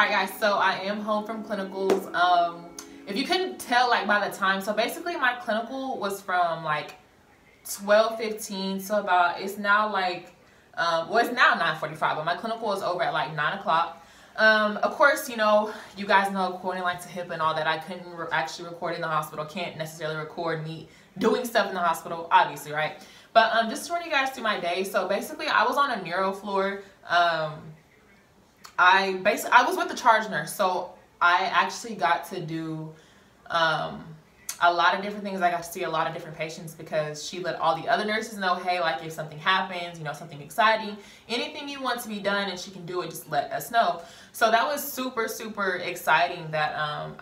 Alright guys, so I am home from clinicals. If you couldn't tell like by the time, so basically my clinical was from like 12:15, so about, it's now like, well it's now 9:45, but my clinical was over at like 9 o'clock. Of course, you know, you guys know according like to HIPAA and all that, I couldn't actually record in the hospital, can't necessarily record me doing stuff in the hospital, obviously, right? But just to run you guys through my day, so basically I was on a neuro floor. I was with the charge nurse, so I actually got to do a lot of different things. I got to see a lot of different patients because she let all the other nurses know, hey, like if something happens, you know, something exciting, anything you want to be done and she can do it, just let us know. So that was super, super exciting that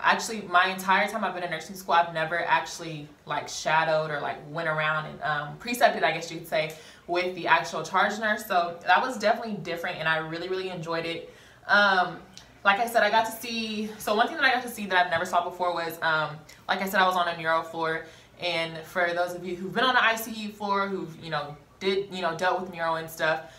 actually my entire time I've been in nursing school, I've never actually like shadowed or like went around and precepted, I guess you could say, with the actual charge nurse. So that was definitely different and I really, really enjoyed it. Like I said, I got to see, so one thing that I got to see that I've never saw before was, like I said, I was on a neuro floor, and for those of you who've been on the ICU floor, who've, dealt with neuro and stuff,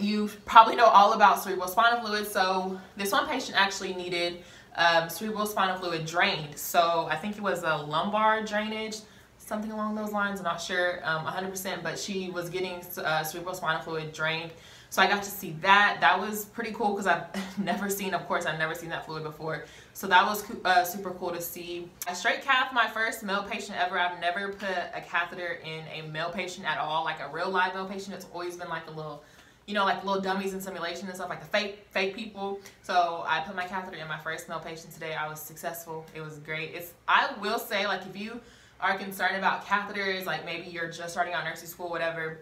you probably know all about cerebrospinal fluid. So this one patient actually needed cerebrospinal fluid drained. So I think it was a lumbar drainage, something along those lines. I'm not sure 100%, but she was getting cerebrospinal fluid drained. So I got to see that. That was pretty cool because I've never seen, of course, I've never seen that fluid before. So that was super cool to see. A straight cath, my first male patient ever. I've never put a catheter in a male patient at all, like a real live male patient. It's always been like a little, you know, like little dummies in simulation and stuff, like the fake people. So I put my catheter in my first male patient today. I was successful. It was great. I will say, like, if you are concerned about catheters, like maybe you're just starting out nursing school, whatever,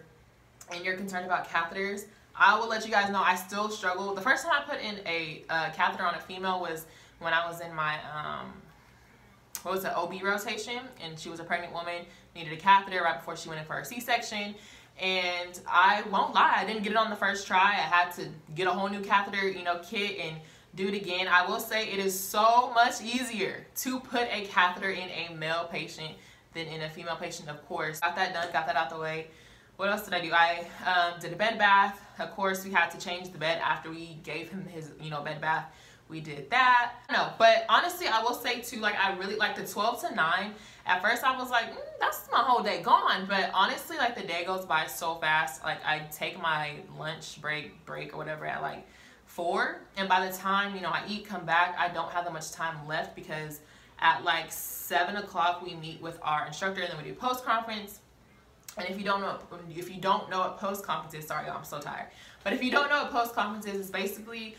and you're concerned about catheters, I will let you guys know I still struggle. The first time I put in a catheter on a female was when I was in my, OB rotation, and she was a pregnant woman, needed a catheter right before she went in for her C-section. And I won't lie, I didn't get it on the first try. I had to get a whole new catheter, kit and do it again. I will say it is so much easier to put a catheter in a male patient than in a female patient, of course. Got that done, got that out the way. What else did I do? I did a bed bath. Of course, we had to change the bed after we gave him his, bed bath. We did that. No, but honestly, I will say too, like, I really like the 12 to 9. At first, I was like, that's my whole day gone. But honestly, like, the day goes by so fast. Like, I take my lunch break or whatever at like 4. And by the time, I eat, come back, I don't have that much time left because at like 7 o'clock, we meet with our instructor and then we do post-conference. And if you don't know what post-conference is, sorry, I'm so tired. But if you don't know what post-conference is, it's basically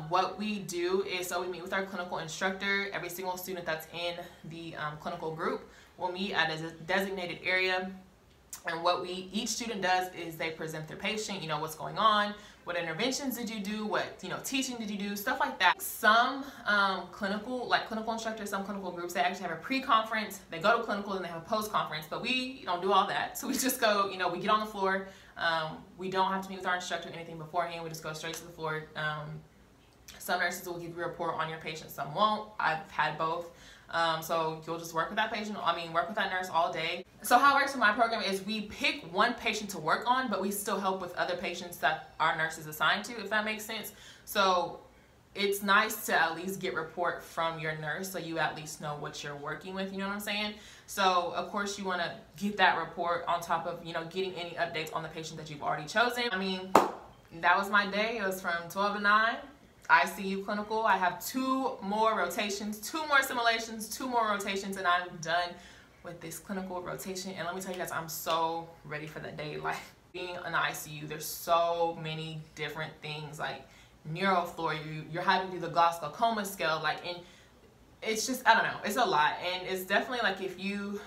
what we do is, so we meet with our clinical instructor. Every single student that's in the clinical group will meet at a designated area. And what each student does is they present their patient, what's going on, what interventions did you do, what, teaching did you do, stuff like that. Some clinical instructors, some clinical groups, they actually have a pre-conference, they go to clinical, and they have a post-conference, but we don't do all that. So we just go, we get on the floor, we don't have to meet with our instructor or anything beforehand, we just go straight to the floor. Some nurses will give you a report on your patient, some won't. I've had both. So you'll just work with that patient, work with that nurse all day. So how it works in my program is we pick one patient to work on, but we still help with other patients that our nurse is assigned to, if that makes sense. So it's nice to at least get report from your nurse so you at least know what you're working with, you know what I'm saying? So of course you want to get that report on top of, getting any updates on the patient that you've already chosen. I mean, that was my day. It was from 12 to 9. ICU clinical. I have 2 more rotations, 2 more simulations, 2 more rotations, and I'm done with this clinical rotation. And let me tell you guys, I'm so ready for that day. Like, being in the ICU, there's so many different things, like neuro floor, you're having to do the glaucoma scale, like, and it's just, I don't know, it's a lot. And it's definitely like, if you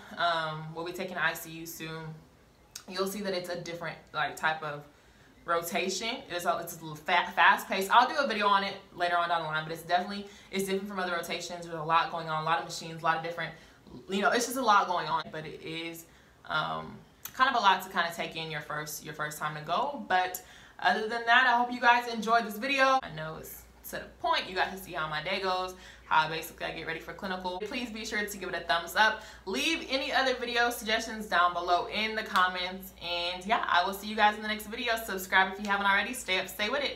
will be taking ICU soon, you'll see that it's a different like type of rotation. It's a little fast paced. I'll do a video on it later on down the line, but it's different from other rotations. There's a lot going on, a lot of machines, a lot of different, it's just a lot going on, but it is kind of a lot to kind of take in your first time to go. But other than that, I hope you guys enjoyed this video. I know it's to the point. You got to see how my day goes, how basically I get ready for clinical. Please be sure to give it a thumbs up. Leave any other video suggestions down below in the comments. And yeah, I will see you guys in the next video. Subscribe if you haven't already. Stay up, stay with it.